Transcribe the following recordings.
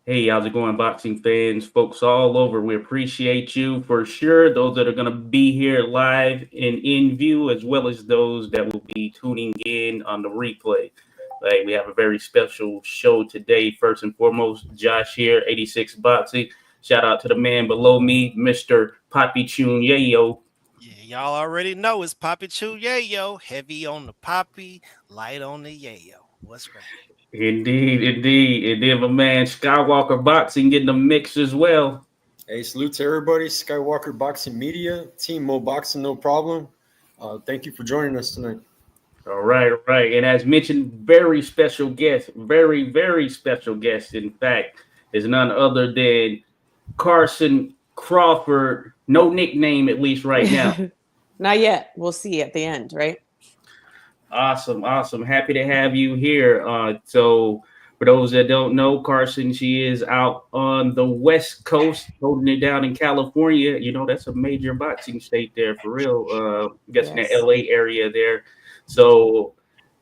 Hey, how's it going, boxing fans, folks all over? We appreciate you for sure. Those that are going to be here live and in view, as well as those that will be tuning in on the replay. Like, we have a very special show today. First and foremost, Josh here, 86 Boxing. Shout out to the man below me, Mr. Papi Choon Yayo. Yeah, y'all already know it's Papi Choon Yayo. Heavy on the Papi, light on the Yayo. What's cracking? Indeed, indeed. And then my man, Skywalker Boxing, getting the mix as well. Hey, salute to everybody. Skywalker Boxing Media, Team Mo Boxing, no problem. Thank you for joining us tonight. All right, all right. And as mentioned, very special guest, very, very special guest, in fact, is none other than Carson Crawford. No nickname, at least right now. Not yet. We'll see at the end, right? Awesome, awesome. Happy to have you here. So, for those that don't know, Carson, she is out on the West Coast, holding it down in California. You know, that's a major boxing state there, for real. I guess in the Yes. LA area there. So,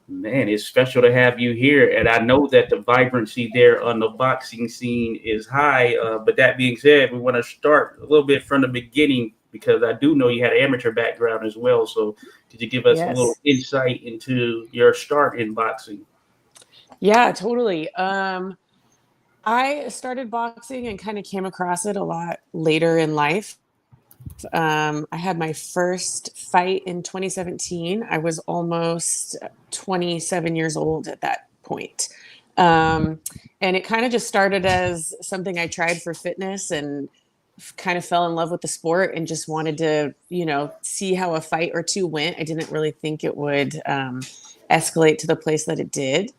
man, it's special to have you here. And I know that the vibrancy there on the boxing scene is high. But that being said, we want to start a little bit from the beginning because I do know you had an amateur background as well. So could you give us a little Yes. insight into your start in boxing? Yeah, totally. I started boxing and kind of came across it a lot later in life. I had my first fight in 2017. I was almost 27 years old at that point. Um, and it kind of just started as something I tried for fitness and kind of fell in love with the sport and just wanted to, see how a fight or two went. I didn't really think it would escalate to the place that it did.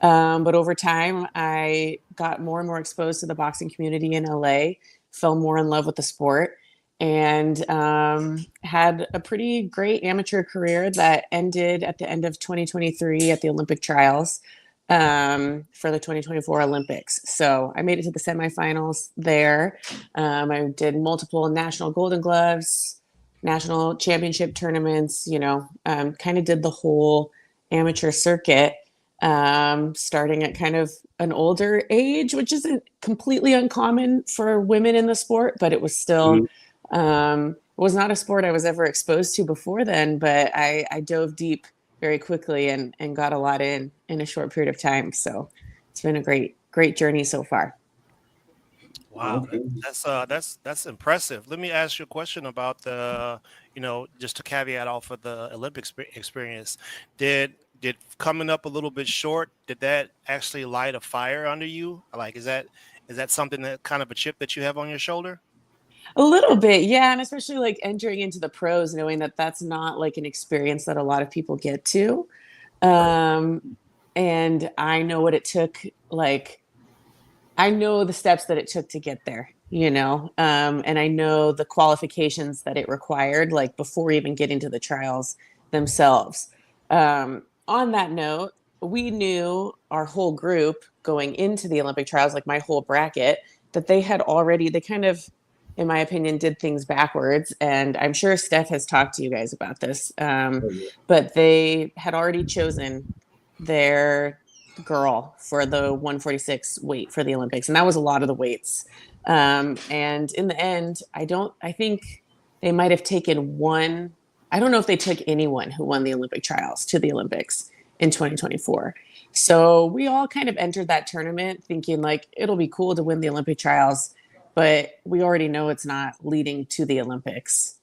But over time, I got more and more exposed to the boxing community in LA, fell more in love with the sport, and had a pretty great amateur career that ended at the end of 2023 at the Olympic trials for the 2024 Olympics. So I made it to the semifinals there. I did multiple national Golden Gloves, national championship tournaments, kind of did the whole amateur circuit, starting at kind of an older age, which isn't completely uncommon for women in the sport, but it was still was not a sport I was ever exposed to before then, but I dove deep very quickly and got a lot in a short period of time. So it's been a great journey so far. Wow, that's impressive. Let me ask you a question about just to caveat off of the Olympic experience. Did coming up a little bit short, did that actually light a fire under you? Like, is that something that kind of a chip that you have on your shoulder? A little bit, yeah, and especially like entering into the pros, knowing that that's not like an experience that a lot of people get to. Um, and I know what it took, like I know the steps that it took to get there, and I know the qualifications that it required, like before even getting to the trials themselves. On that note, we knew our whole group going into the Olympic trials, like my whole bracket, that they kind of, in my opinion, did things backwards. And I'm sure Steph has talked to you guys about this, but they had already chosen their girl for the 146 weight for the Olympics, and that was a lot of the weights. And in the end, I think they might have taken one. I don't know if they took anyone who won the Olympic trials to the Olympics in 2024. So we all kind of entered that tournament thinking like it'll be cool to win the Olympic trials, but we already know it's not leading to the Olympics,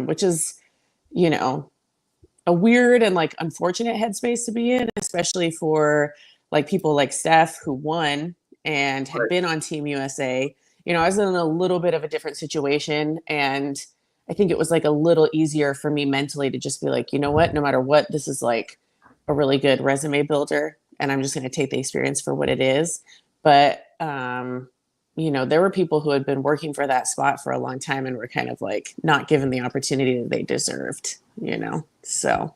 which is, you know, a weird and like unfortunate headspace to be in, especially for like people like Steph who won and had been on Team USA. I was in a little bit of a different situation, and I think it was like a little easier for me mentally to just be like, you know what, no matter what, this is like a really good resume builder, and I'm just going to take the experience for what it is. But there were people who had been working for that spot for a long time and were kind of like not given the opportunity that they deserved. So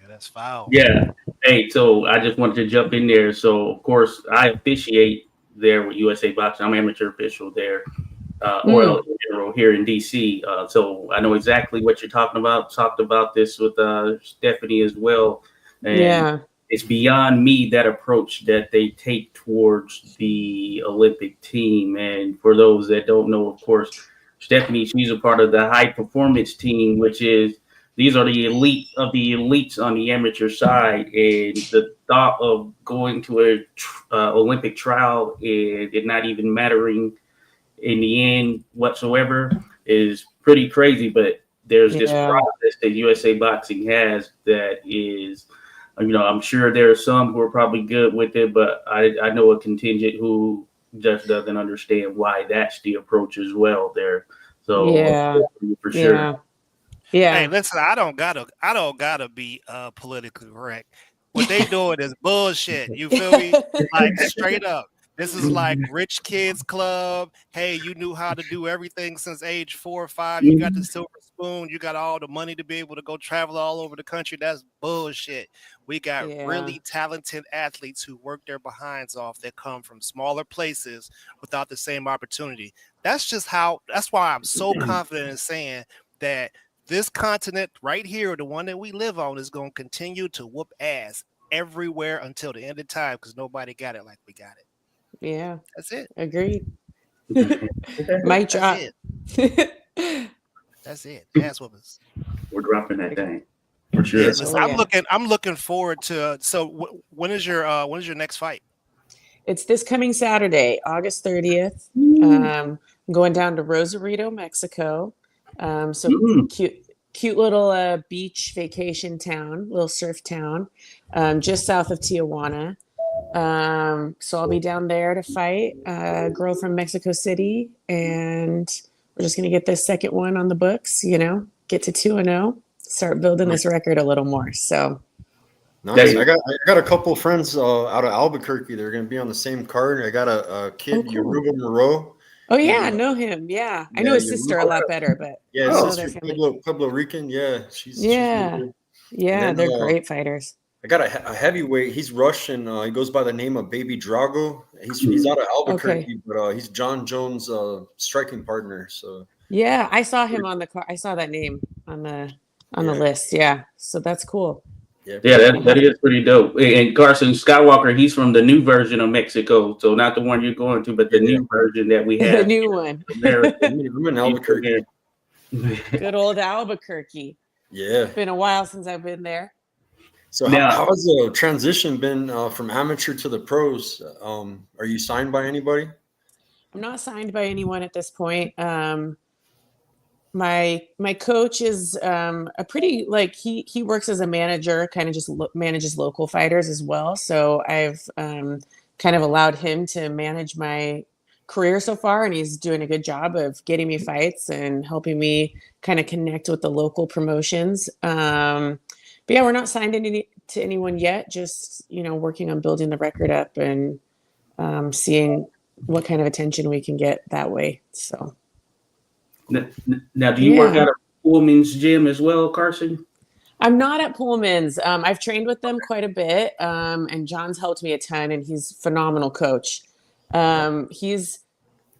Yeah, that's foul. Yeah. Hey, so I just wanted to jump in there. So, of course, I officiate there with USA Boxing. I'm amateur official there, mm, in general here in DC. So I know exactly what you're talking about. Talked about this with Stephanie as well. And yeah. it's beyond me that approach that they take towards the Olympic team. And for those that don't know, of course, Stephanie, she's a part of the high performance team, which is these are the elite of the elites on the amateur side. And the thought of going to a Olympic trial and it not even mattering in the end whatsoever is pretty crazy. But there's this process that USA Boxing has that is, I'm sure there are some who are probably good with it, but I know a contingent who just doesn't understand why that's the approach as well there. So for sure. Yeah. Hey, listen, I don't gotta be politically correct. What they doing is bullshit. You feel me? Like straight up. This is like rich kids club. Hey, you knew how to do everything since age 4 or 5. You got the silver spoon. You got all the money to be able to go travel all over the country. That's bullshit. We got really talented athletes who work their behinds off that come from smaller places without the same opportunity. That's why I'm so confident in saying that this continent right here, the one that we live on, is going to continue to whoop ass everywhere until the end of time because nobody got it like we got it. Yeah. That's it. Agreed. Mic drop. That's it. Ass whoopers. We're dropping that thing for sure. Yeah, listen, I'm looking forward to. So when is your next fight? It's this coming Saturday, August 30th. I'm going down to Rosarito, Mexico. Cute little beach vacation town, little surf town, just south of Tijuana. So I'll be down there to fight a girl from Mexico City, and we're just gonna get this second one on the books. Get to 2-0, start building this record a little more. So. Nice. I got a couple of friends out of Albuquerque. They're going to be on the same card. I got a kid, Yoruba Moreau. Oh yeah, I know him. Yeah, I know his sister a lot better, but his sister Pueblo Rican. Yeah, she's they're great fighters. I got a heavyweight. He's Russian. He goes by the name of Baby Drago. He's out of Albuquerque, but he's John Jones' striking partner. So yeah, I saw him on the car. I saw that name on the list. Yeah, so that's cool. Yeah, that is pretty dope. And Carson Skywalker, he's from the new version of Mexico, so not the one you're going to, but the new version that we have. The new one. I'm in Albuquerque. Good old Albuquerque. Yeah, it's been a while since I've been there. So how has the transition been from amateur to the pros? Are you signed by anybody? I'm not signed by anyone at this point. My coach is a pretty he works as a manager, kind of just manages local fighters as well. So I've kind of allowed him to manage my career so far, and he's doing a good job of getting me fights and helping me kind of connect with the local promotions. But yeah, we're not signed to anyone yet. Just working on building the record up and seeing what kind of attention we can get that way. So. Now, do you work out at Pullman's gym as well, Carson? I'm not at Pullman's. I've trained with them quite a bit, and John's helped me a ton, and he's a phenomenal coach. He's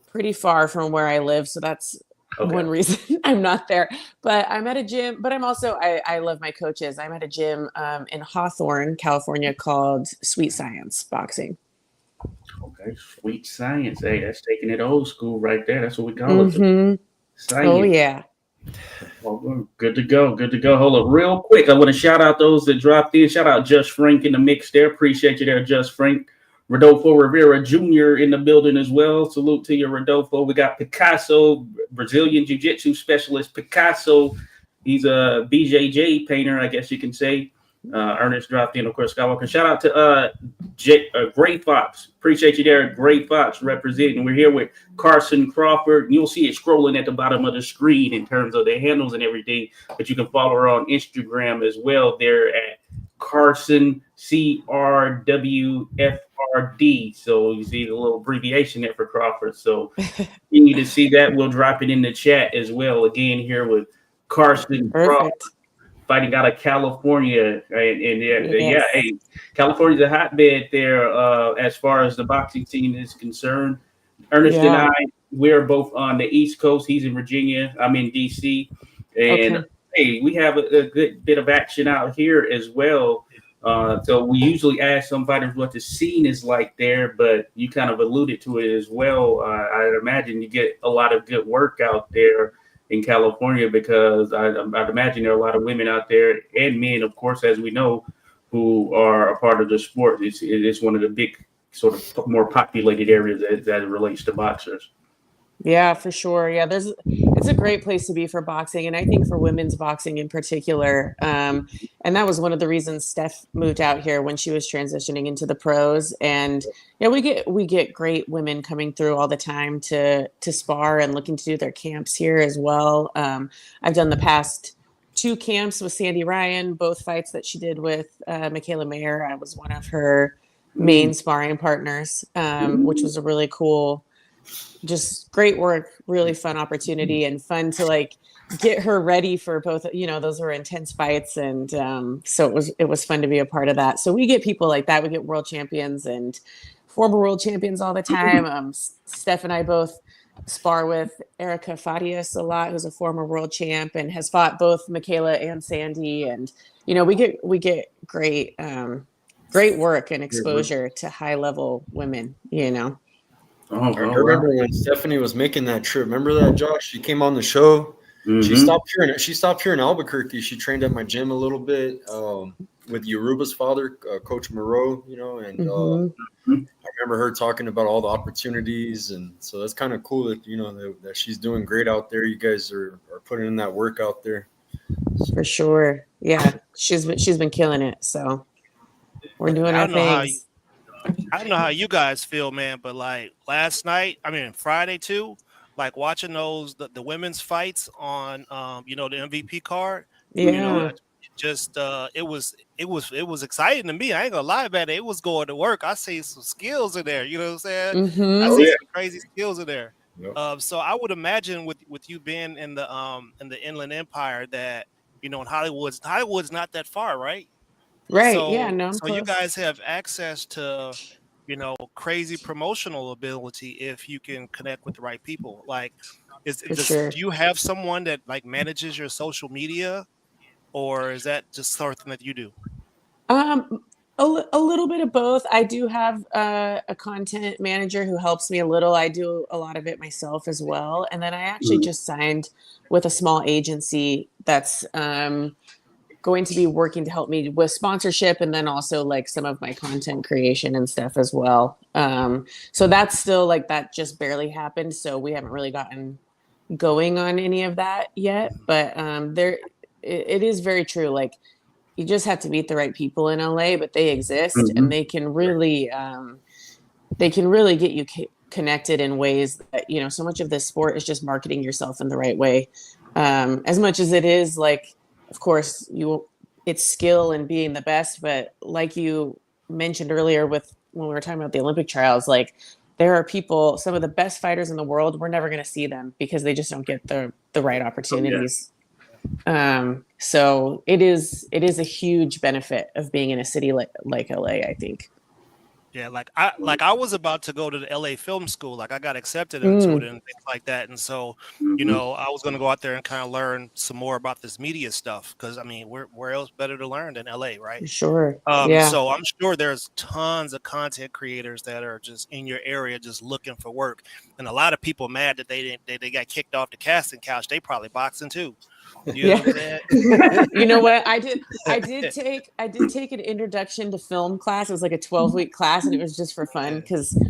pretty far from where I live, so that's one reason I'm not there. But I'm at a gym, but I'm also, I love my coaches. I'm at a gym in Hawthorne, California called Sweet Science Boxing. Okay, Sweet Science. Hey, that's taking it old school right there. That's what we call it. Science. Oh yeah. Well, good to go. Good to go. Hold up real quick. I want to shout out those that dropped in. Shout out Just Frank in the mix there. Appreciate you there, Just Frank. Rodolfo Rivera Jr. in the building as well. Salute to you, Rodolfo. We got Picasso, Brazilian Jiu-Jitsu specialist. Picasso, he's a BJJ painter, I guess you can say. Ernest dropped in, of course, Skywalker. Shout out to Gray Fox. Appreciate you there, Gray Fox, representing. We're here with Carson Crawford. You'll see it scrolling at the bottom of the screen in terms of the handles and everything. But you can follow her on Instagram as well there at Carson CRWFRD. So you see the little abbreviation there for Crawford. So you need to see that. We'll drop it in the chat as well. Again, here with Carson Crawford. Fighting out of California, right? And hey, California's a hotbed there as far as the boxing scene is concerned. Ernest and I, we're both on the East Coast. He's in Virginia. I'm in DC, and hey, we have a good bit of action out here as well. So we usually ask some fighters what the scene is like there, but you kind of alluded to it as well. I'd imagine you get a lot of good work out there in California because I'd imagine there are a lot of women out there and men, of course, as we know, who are a part of the sport. It's one of the big sort of more populated areas that it relates to boxers. Yeah, for sure. Yeah, it's a great place to be for boxing, and I think for women's boxing in particular. And that was one of the reasons Steph moved out here when she was transitioning into the pros. And yeah, we get great women coming through all the time to spar and looking to do their camps here as well. I've done the past 2 camps with Sandy Ryan, both fights that she did with Michaela Mayer. I was one of her main sparring partners, which was a really cool. Just great work, really fun opportunity, and fun to like get her ready for both. Those were intense fights, and so it was fun to be a part of that. So we get people like that. We get world champions and former world champions all the time. Steph and I both spar with Erica Fatias a lot, who's a former world champ and has fought both Michaela and Sandy. And we get great work and exposure to high level women. Oh, I remember when Stephanie was making that trip. Remember that, Josh? She came on the show. Mm-hmm. She stopped here in Albuquerque. She trained at my gym a little bit with Yoruba's father, Coach Moreau. And I remember her talking about all the opportunities, and so that's kind of cool that that she's doing great out there. You guys are putting in that work out there. For sure, yeah. She's been killing it. So we're doing our things. I don't know how you guys feel, man, but like Friday too, like watching the women's fights on the MVP card. Yeah. It was exciting to me. I ain't gonna lie about it. It was going to work. I see some skills in there. You know what I'm saying? Mm-hmm. I see some crazy skills in there. Yep. So I would imagine with you being in the Inland Empire that in Hollywood's not that far, right? Right. So, yeah. No. So you guys have access to, crazy promotional ability if you can connect with the right people. Like, do you have someone that like manages your social media, or is that just something that you do? A little bit of both. I do have a content manager who helps me a little. I do a lot of it myself as well. And then I actually just signed with a small agency that's going to be working to help me with sponsorship and then also like some of my content creation and stuff as well. So that's still like that just barely happened. So we haven't really gotten going on any of that yet. But it is very true. Like you just have to meet the right people in LA, but they exist and they can really get you connected in ways that, so much of this sport is just marketing yourself in the right way. As much as it is like, of course, it's skill and being the best, but like you mentioned earlier when we were talking about the Olympic trials, like there are people, some of the best fighters in the world, we're never going to see them because they just don't get the right opportunities. So it is a huge benefit of being in a city like LA, I think. Yeah, I was about to go to the LA Film School. Like I got accepted into it and things like that. And so, I was going to go out there and kind of learn some more about this media stuff. Because where else better to learn than LA, right? Sure. So I'm sure there's tons of content creators that are just in your area, just looking for work. And a lot of people mad that they got kicked off the casting couch. They probably boxing too. You know what I'm saying? You know what? I did take an introduction to film class. It was like a 12-week class, and it was just for fun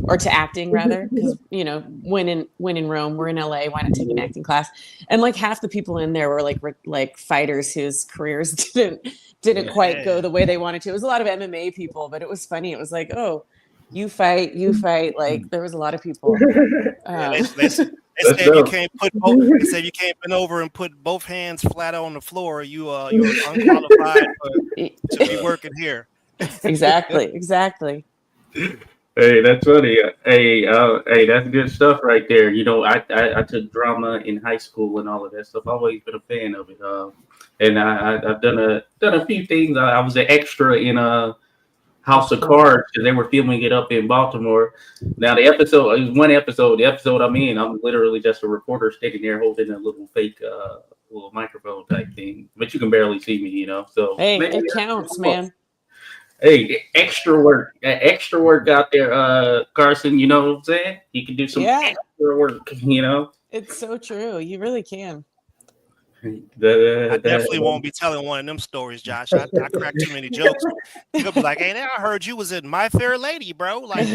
or to acting rather, because when in Rome, we're in LA. Why not take an acting class? And like half the people in there were like fighters whose careers didn't quite go the way they wanted to. It was a lot of MMA people, but it was funny. It was like, oh, you fight. Like there was a lot of people. They said you can't bend over and put both hands flat on the floor. You're unqualified to be working here. Exactly. Hey, that's funny. Hey, that's good stuff right there. I took drama in high school and all of that stuff. I've always been a fan of it. And I've done a few things. I was an extra in House of Cards because they were filming it up in Baltimore. Now it was one episode. The episode I'm in, I'm literally just a reporter standing there holding a little fake little microphone type thing, but you can barely see me, So hey, it counts, man. Hey, extra work out there, Carson. You know what I'm saying? You can do some extra work. You know, it's so true. You really can. I definitely won't be telling one of them stories, Josh. I crack too many jokes. He'll be like, "Hey, I heard you was in My Fair Lady, bro." Like,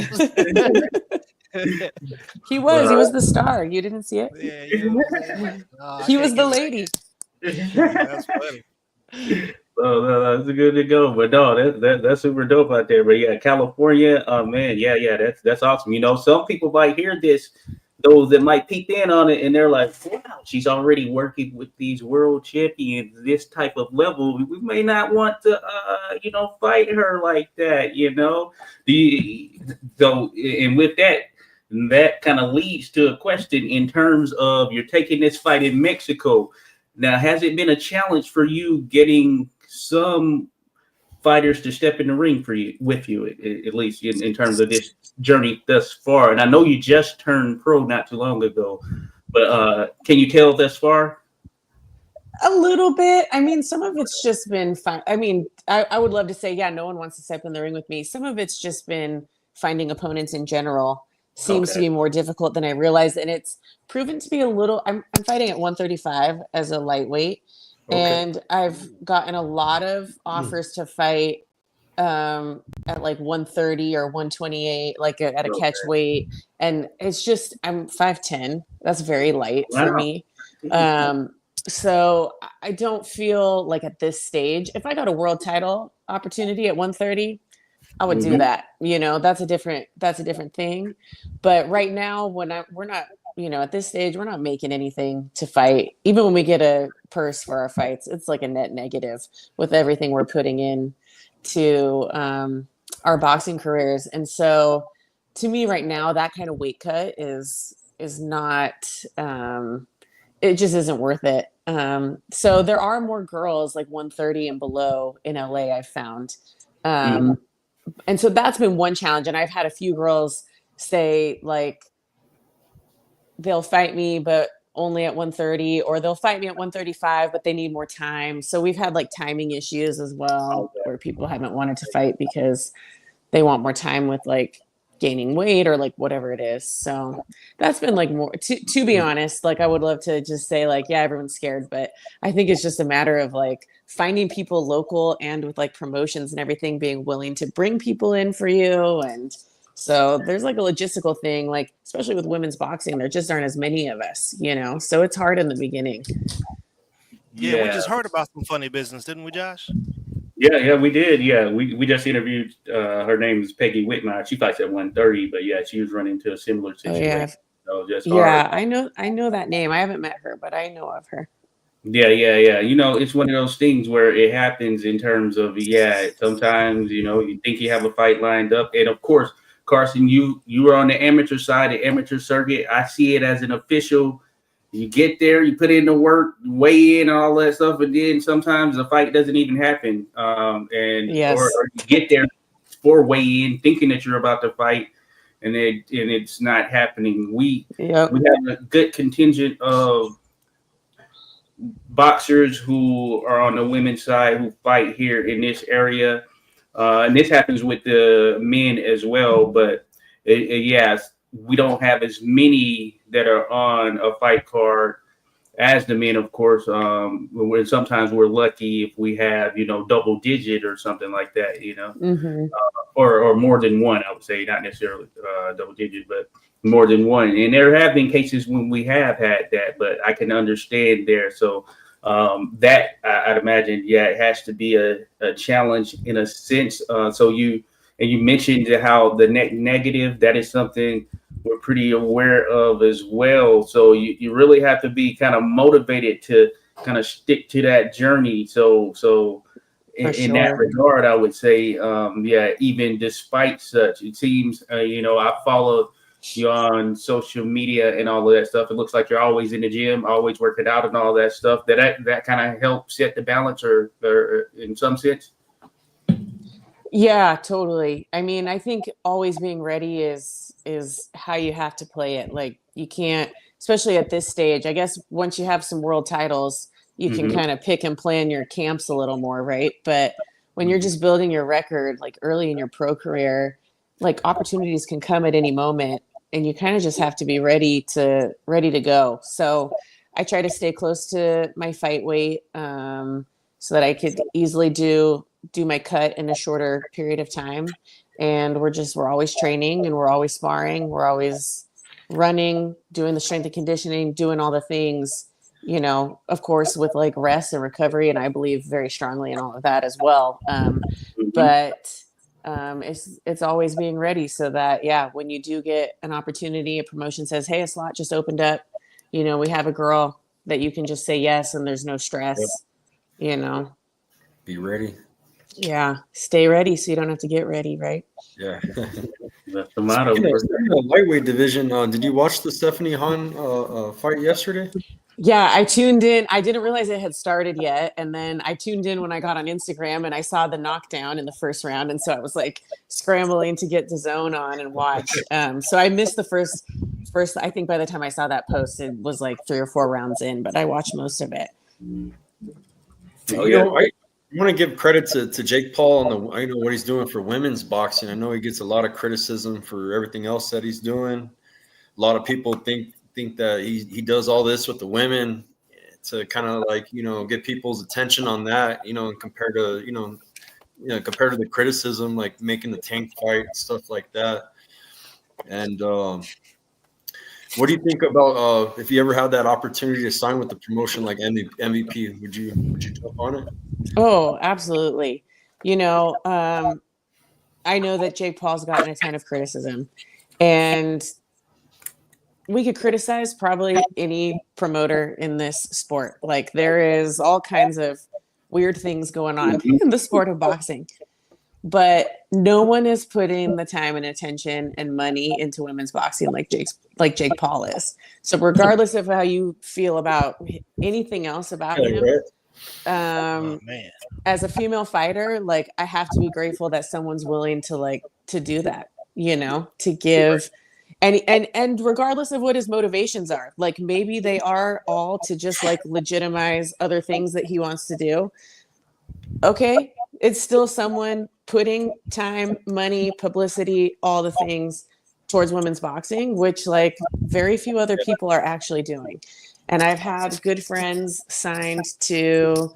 he was the star. You didn't see it? yeah, you know what I'm saying? Like, he was the lady. That's funny. No, that's good to go. But no, that's super dope out there. But yeah, California, man, yeah, that's awesome. You know, some people might hear this, those that might peek in on it, and they're like, "Wow, she's already working with these world champions, this type of level. We may not want to, fight her like that." You know, and with that kind of leads to a question in terms of you're taking this fight in Mexico. Now, has it been a challenge for you getting some fighters to step in the ring for you, with you, at least in terms of this journey thus far? And I know you just turned pro not too long ago, but can you tell thus far? A little bit. I mean, some of it's just been fun. I mean, I would love to say, yeah, no one wants to step in the ring with me. Some of it's just been finding opponents in general seems to be more difficult than I realized. And it's proven to be a little, I'm fighting at 135 as a lightweight. And I've gotten a lot of offers to fight at like 130 or 128, like at a catch weight. And it's just, I'm 5'10". That's very light for me. So I don't feel like at this stage, if I got a world title opportunity at 130, I would do that. You know, that's a different thing. But right now, we're not, at this stage, we're not making anything to fight. Even when we get a purse for our fights, it's like a net negative with everything we're putting in to our boxing careers. And so to me right now, that kind of weight cut is not, it just isn't worth it. So there are more girls like 130 and below in LA, I've found. And so that's been one challenge. And I've had a few girls say like, they'll fight me, but only at 130, or they'll fight me at 135, but they need more time. So we've had like timing issues as well, where people haven't wanted to fight because they want more time with like gaining weight or like whatever it is. So that's been like more to be honest, like I would love to just say like, yeah, everyone's scared, but I think it's just a matter of like finding people local and with like promotions and everything being willing to bring people in for you. And so there's like a logistical thing, like especially with women's boxing, there just aren't as many of us, so it's hard in the beginning. Yeah, we just heard about some funny business, didn't we, Josh? Yeah, we did. Yeah, we just interviewed. Her name is Peggy Whitmire. She fights at 130, but yeah, she was running into a similar situation. Oh, yeah. So hard. I know that name. I haven't met her, but I know of her. Yeah. It's one of those things where it happens in terms of sometimes you think you have a fight lined up, and of course, Carson, you were on the amateur side, the amateur circuit. I see it as an official. You get there, you put in the work, weigh in, and all that stuff, and then sometimes the fight doesn't even happen. Or you get there for weigh in, thinking that you're about to fight, and it's not happening. We have a good contingent of boxers who are on the women's side who fight here in this area, and this happens with the men as well. But we don't have as many that are on a fight card as the men, of course. Sometimes we're lucky if we have, double digit or something like that, or more than one, I would say, not necessarily double digit, but more than one. And there have been cases when we have had that, but I can understand there. So that I'd imagine, it has to be a challenge in a sense. And you mentioned how the negative, that is something we're pretty aware of as well. So you really have to be kind of motivated to kind of stick to that journey. So in that regard, I would say, even despite such, it seems, I follow you on social media and all of that stuff. It looks like you're always in the gym, always working out and all that stuff. That kind of helps set the balance or in some sense. Yeah, totally. I mean, I think always being ready is how you have to play it. Like you can't, especially at this stage, I guess once you have some world titles, you can kind of pick and plan your camps a little more, right? But when you're just building your record, like early in your pro career, like opportunities can come at any moment, and you kind of just have to be ready to go. So I try to stay close to my fight weight, so that I could easily do my cut in a shorter period of time. And we're always training, and we're always sparring. We're always running, doing the strength and conditioning, doing all the things, of course, with like rest and recovery. And I believe very strongly in all of that as well. But it's always being ready, so that, yeah, when you do get an opportunity, a promotion says, hey, a slot just opened up, we have a girl that you can just say yes, and there's no stress. Be ready. Yeah, stay ready so you don't have to get ready, right? Yeah. That's the motto. In the lightweight division, did you watch the Stephanie Han fight yesterday? Yeah, I tuned in. I didn't realize it had started yet, and then I tuned in when I got on Instagram, and I saw the knockdown in the first round, and so I was like scrambling to get DAZN on and watch. So I missed the first. I think by the time I saw that post, it was like 3 or 4 rounds in, but I watched most of it. I want to give credit to Jake Paul on what he's doing for women's boxing. I know he gets a lot of criticism for everything else that he's doing. A lot of people think that he does all this with the women to kind of like, get people's attention on that, and compared to the criticism, like making the Tank fight and stuff like that. And what do you think about if you ever had that opportunity to sign with the promotion like MVP? Would you jump on it? Oh, absolutely. I know that Jake Paul's gotten a ton of criticism, and we could criticize probably any promoter in this sport. Like, there is all kinds of weird things going on in the sport of boxing, but no one is putting the time and attention and money into women's boxing like Jake Paul is. So regardless of how you feel about anything else about him, as a female fighter, like, I have to be grateful that someone's willing to do that, to give. And regardless of what his motivations are, like, maybe they are all to just like legitimize other things that he wants to do. Okay, it's still someone putting time, money, publicity, all the things towards women's boxing, which like very few other people are actually doing. And I've had good friends signed to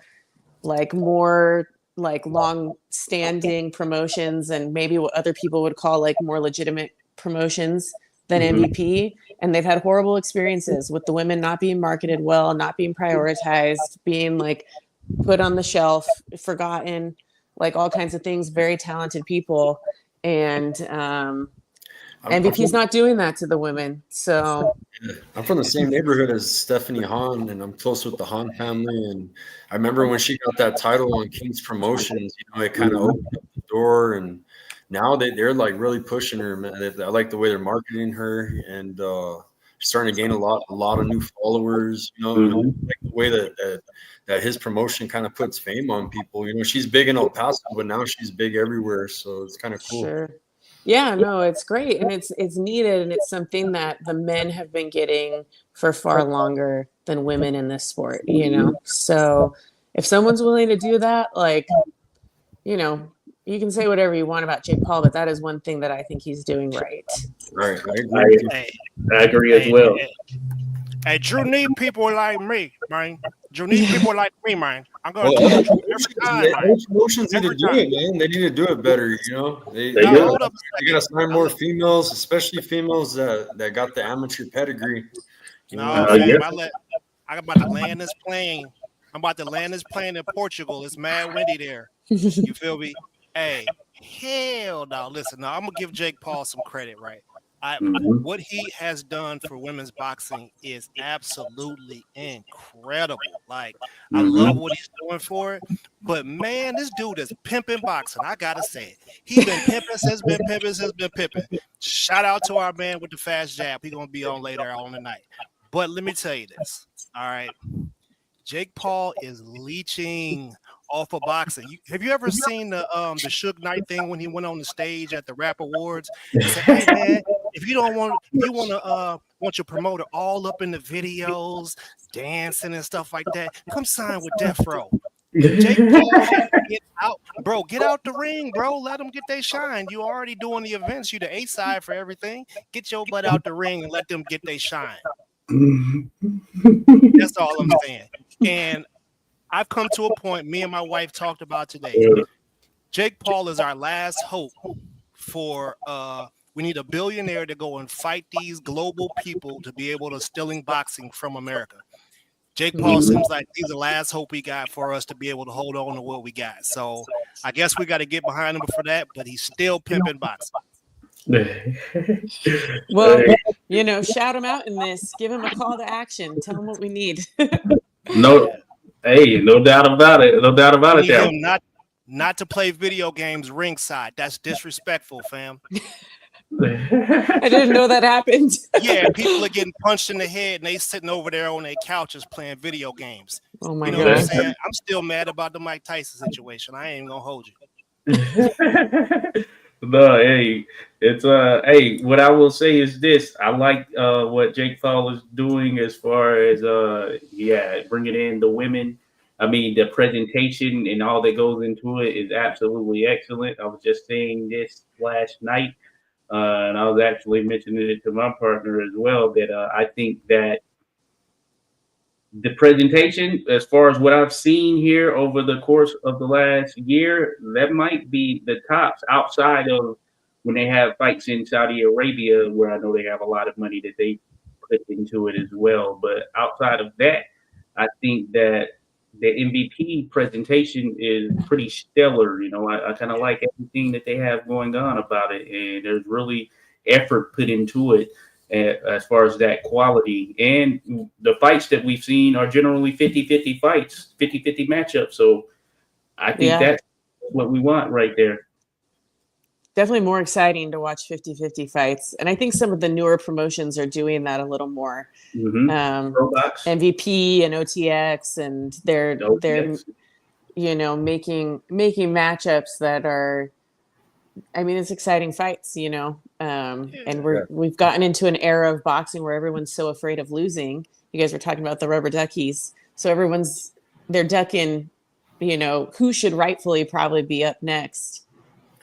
like more like long-standing promotions, and maybe what other people would call like more legitimate promotions than MVP, and they've had horrible experiences with the women not being marketed well, not being prioritized, being like put on the shelf, forgotten, like all kinds of things. Very talented people, and MVP's not doing that to the women. So I'm from the same neighborhood as Stephanie Han, and I'm close with the Han family. And I remember when she got that title on King's Promotions, it kind of opened up the door. And now they're like really pushing her. Man. I like the way they're marketing her, and starting to gain a lot of new followers. I like the way that his promotion kind of puts fame on people. She's big in El Paso, but now she's big everywhere. So it's kind of cool. Sure. Yeah, no, it's great, and it's needed, and it's something that the men have been getting for far longer than women in this sport, So if someone's willing to do that, like, you can say whatever you want about Jake Paul, but that is one thing that I think he's doing right. Right. I agree as well. Hey, Drew need people like me, man. Drew need people like me, man. I'm going to tell you every time. Promotions need to do it, man. They need to do it better, They got to sign more females, especially females that got the amateur pedigree. I'm about to land this plane. I'm about to land this plane in Portugal. It's mad windy there. You feel me? Hey, hell no. Listen, I'm going to give Jake Paul some credit, right? What he has done for women's boxing is absolutely incredible. Like, I love what he's doing for it. But man, this dude is pimping boxing. I gotta say it. He's been pimping. Shout out to our man with the fast jab. He's gonna be on later on tonight. But let me tell you this. All right. Jake Paul is leeching off of boxing. Have you ever seen the Suge Knight thing when he went on the stage at the Rap Awards? He said, "Hey man, if you want your promoter all up in the videos, dancing and stuff like that, come sign with Death Row." Jake Paul had to get out, bro. Get out the ring, bro. Let them get their shine. You already doing the events. You the A side for everything. Get your butt out the ring and let them get their shine. That's all I'm saying. And I've come to a point. Me and my wife talked about today. Jake Paul is our last hope for. We need a billionaire to go and fight these global people to be able to stealing boxing from America. Jake Paul seems like he's the last hope we got for us to be able to hold on to what we got. So I guess we got to get behind him for that, but he's still pimping boxing. Well, you know, shout him out in this. Give him a call to action. Tell him what we need. No doubt about it. No doubt about it. Him not to play video games ringside. That's disrespectful, fam. I didn't know that happened. Yeah, people are getting punched in the head and they sitting over there on their couches playing video games. Oh my God. What I'm saying? I'm still mad about the Mike Tyson situation. I ain't gonna hold you. No, hey, it's hey, what I will say is this. I like what Jake Paul is doing as far as bringing in the women. I mean, the presentation and all that goes into it is absolutely excellent. I was just saying this last night. And I was actually mentioning it to my partner as well, that I think that the presentation, as far as what I've seen here over the course of the last year, that might be the tops outside of when they have fights in Saudi Arabia, where I know they have a lot of money that they put into it as well. But outside of that, I think that the MVP presentation is pretty stellar. You know, I kind of like everything that they have going on about it, and there's really effort put into it as far as that quality. And the fights that we've seen are generally 50-50 fights, 50-50 matchups. So I think that's what we want right there. Definitely more exciting to watch 50-50 fights. And I think some of the newer promotions are doing that a little more. MVP and OTX, and they're you know, making matchups that are, I mean, it's exciting fights, you know. And we've gotten into an era of boxing where everyone's so afraid of losing. You guys were talking about the rubber duckies. So they're ducking, you know, who should rightfully probably be up next.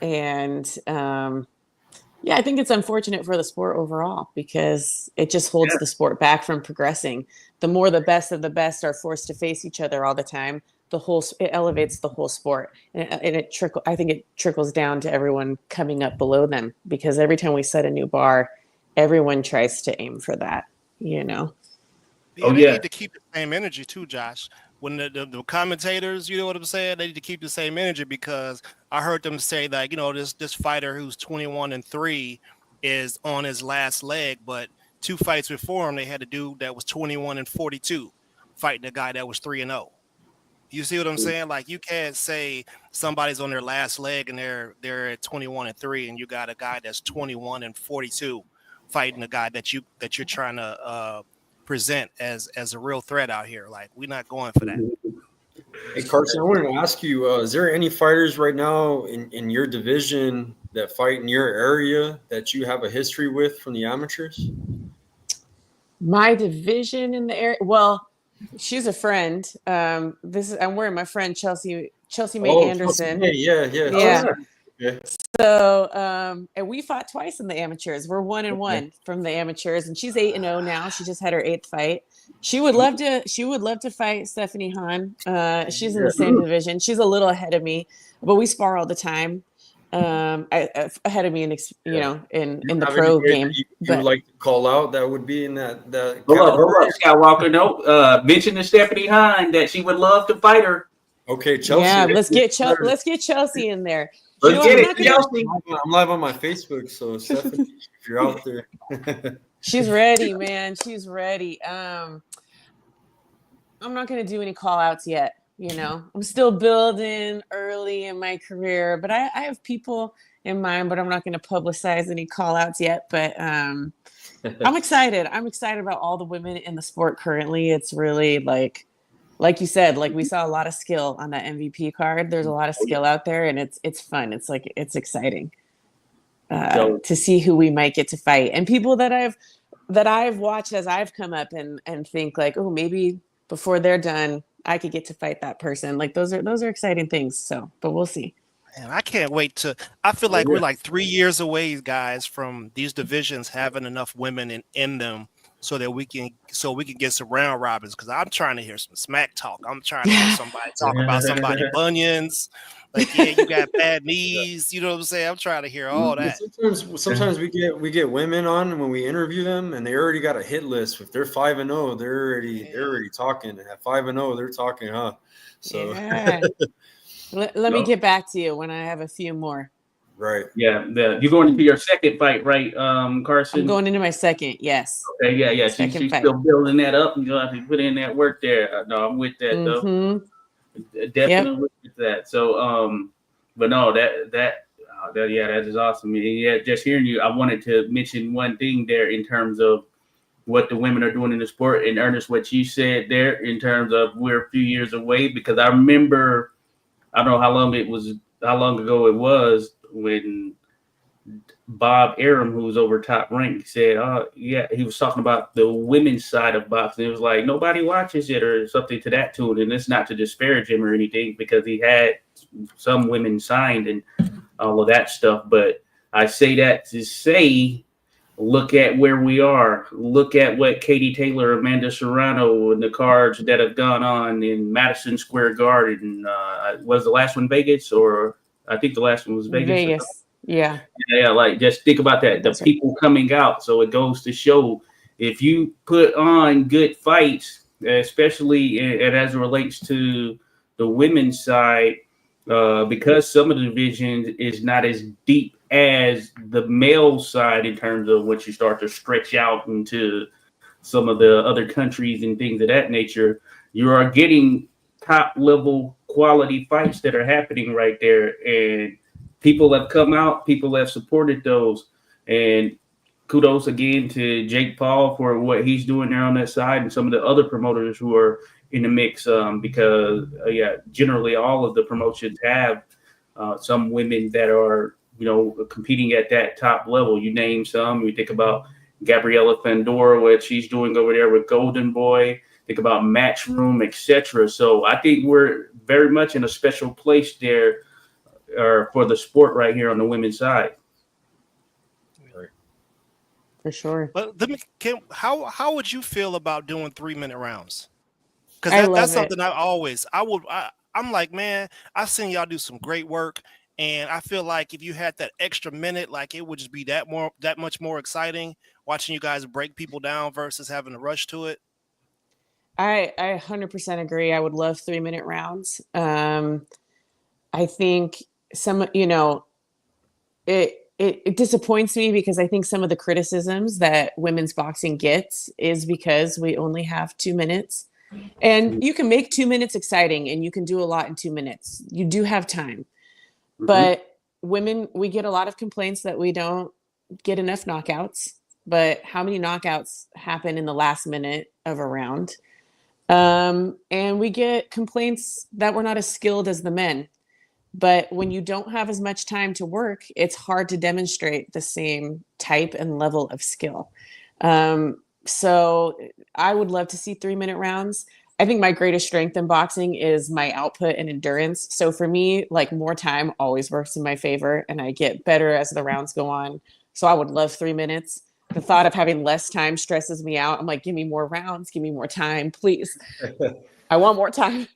And I think it's unfortunate for the sport overall because it just holds the sport back from progressing. The more the best of the best are forced to face each other all the time, it elevates the whole sport, and I think it trickles down to everyone coming up below them, because every time we set a new bar, everyone tries to aim for that, you know. They need to keep the same energy too, Josh. When the commentators, you know what I'm saying, they need to keep the same energy, because I heard them say that, you know, this fighter who's 21-3 is on his last leg, but 2 fights before him, they had a dude that was 21-42 fighting a guy that was 3-0. You see what I'm saying? Like, you can't say somebody's on their last leg and they're at 21-3, and you got a guy that's 21-42 fighting a guy that you're trying to present as a real threat out here. Like, we're not going for that. Hey, Carson, I wanted to ask you, is there any fighters right now in your division that fight in your area that you have a history with from the amateurs? My division in the area? Well, she's a friend. I'm wearing my friend Chelsea May Anderson. Yeah. Okay. So, and we fought twice in the amateurs. We're 1-1 from the amateurs, and she's 8-0 now. She just had her 8th fight. She would love to fight Stephanie Han. She's in the same division. She's a little ahead of me, but we spar all the time. Ahead of me in the pro game. You would like to call out that would be in that hold up, Skywalker. No, mention to Stephanie Han that she would love to fight her. Okay, Chelsea. Yeah, let's get Chelsea in there. Let's get it, Chelsea. I'm live on my Facebook, so Stephanie, if you're out there. She's ready, man. She's ready. I'm not going to do any call outs yet. You know, I'm still building early in my career, but I have people in mind, but I'm not going to publicize any call outs yet. But I'm excited. I'm excited about all the women in the sport currently. It's really like you said, like we saw a lot of skill on that MVP card. There's a lot of skill out there, and it's fun. It's exciting to see who we might get to fight, and people that I've watched as I've come up and think like, oh, maybe before they're done, I could get to fight that person. Like those are exciting things. So, but we'll see. And I can't wait to. I feel like we're like 3 years away, guys, from these divisions having enough women in them, so that we can get some round robins. Because I'm trying to hear some smack talk. I'm trying to hear somebody talk about somebody bunions. Like, yeah, you got bad knees. You know what I'm saying? I'm trying to hear all that. Sometimes we get women on when we interview them, and they already got a hit list. If they're 5-0, they're already talking. At 5-0, they're talking, huh? So. Yeah. Let me get back to you when I have a few more. Right. Yeah. You're going into your second fight, right, Carson? I'm going into my second. Yes. Okay. Yeah. She's still building that up. You have to put in that work there. No, I'm with that though. Definitely with that. So, but no, that is awesome. Yeah, just hearing you, I wanted to mention one thing there in terms of what the women are doing in the sport. And Ernest, what you said there in terms of we're a few years away, because I remember. I don't know how long ago it was when Bob Arum, who was over Top Rank, said, he was talking about the women's side of boxing. It was like nobody watches it or something to that tune. And it's not to disparage him or anything, because he had some women signed and all of that stuff. But I say that to say, look at where we are. Look at what Katie Taylor, Amanda Serrano, and the cards that have gone on in Madison Square Garden. Was the last one Vegas, or I think the last one was Vegas. Vegas, yeah. Yeah, like just think about that. The people coming out. So it goes to show, if you put on good fights, especially as it relates to the women's side, because some of the divisions is not as deep as the male side in terms of what you start to stretch out into some of the other countries and things of that nature, you are getting top level quality fights that are happening right there. And people have come out, people have supported those. And kudos again to Jake Paul for what he's doing there on that side, and some of the other promoters who are in the mix, because generally all of the promotions have some women that are, competing at that top level. You name some. We think about Gabriela Fandora, what she's doing over there with Golden Boy. Think about Matchroom, etc. So I think we're very much in a special place there for the sport right here on the women's side. For sure. But how would you feel about doing 3-minute rounds? Because that's something I'm like, man, I've seen y'all do some great work. And I feel like if you had that extra minute, like it would just be that much more exciting watching you guys break people down versus having to rush to it. I 100% agree. I would love 3-minute rounds. I think it disappoints me, because I think some of the criticisms that women's boxing gets is because we only have 2 minutes. And you can make 2 minutes exciting, and you can do a lot in 2 minutes. You do have time. But women, we get a lot of complaints that we don't get enough knockouts. But how many knockouts happen in the last minute of a round? And we get complaints that we're not as skilled as the men. But when you don't have as much time to work, it's hard to demonstrate the same type and level of skill. So I would love to see 3-minute rounds. I think my greatest strength in boxing is my output and endurance. So for me, like, more time always works in my favor, and I get better as the rounds go on. So I would love 3 minutes. The thought of having less time stresses me out. I'm like, give me more rounds, give me more time, please. I want more time.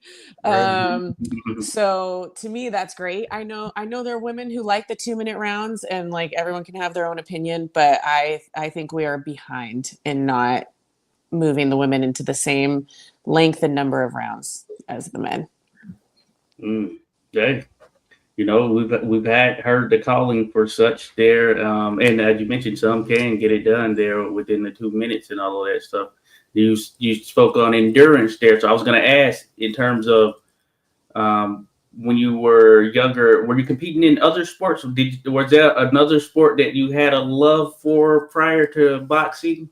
So to me, that's great. I know there are women who like the 2-minute rounds, and like everyone can have their own opinion, but I think we are behind in not moving the women into the same length and number of rounds as the men. Okay. We've heard the calling for such there. And as you mentioned, some can get it done there within the 2 minutes and all of that stuff. You spoke on endurance there. So I was going to ask, in terms of when you were younger, were you competing in other sports? Was there another sport that you had a love for prior to boxing?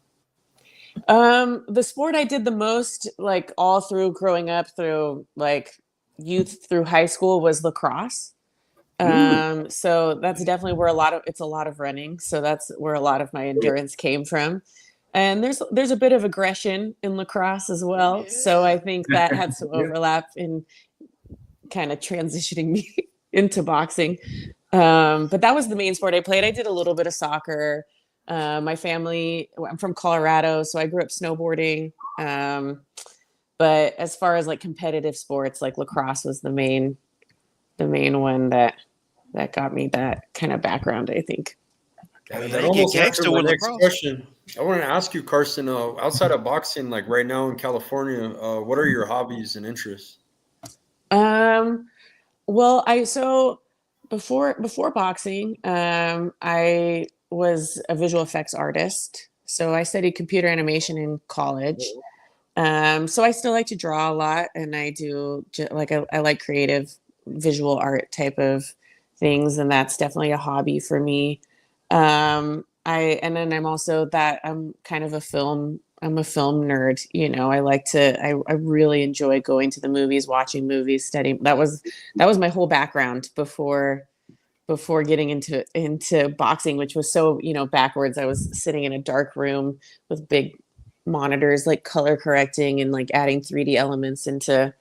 The sport I did the most, like all through growing up, through like youth through high school, was lacrosse. So that's definitely where it's a lot of running. So that's where a lot of my endurance came from. And there's a bit of aggression in lacrosse as well. Yeah. So I think that had some overlap in kind of transitioning me into boxing. But that was the main sport I played. I did a little bit of soccer. My family, I'm from Colorado, so I grew up snowboarding. But as far as like competitive sports, like lacrosse was the main one that got me that kind of background, I think. That almost answered my next question. I want to ask you, Carson, outside of boxing, like right now in California, what are your hobbies and interests? Well, before boxing, I was a visual effects artist. So I studied computer animation in college. So I still like to draw a lot, and I do I like creative visual art type of things, and that's definitely a hobby for me. I'm kind of a film nerd. You know, I really enjoy going to the movies, watching movies, studying. That was my whole background before getting into boxing, which was so, backwards. I was sitting in a dark room with big monitors, like color correcting and like adding 3D elements into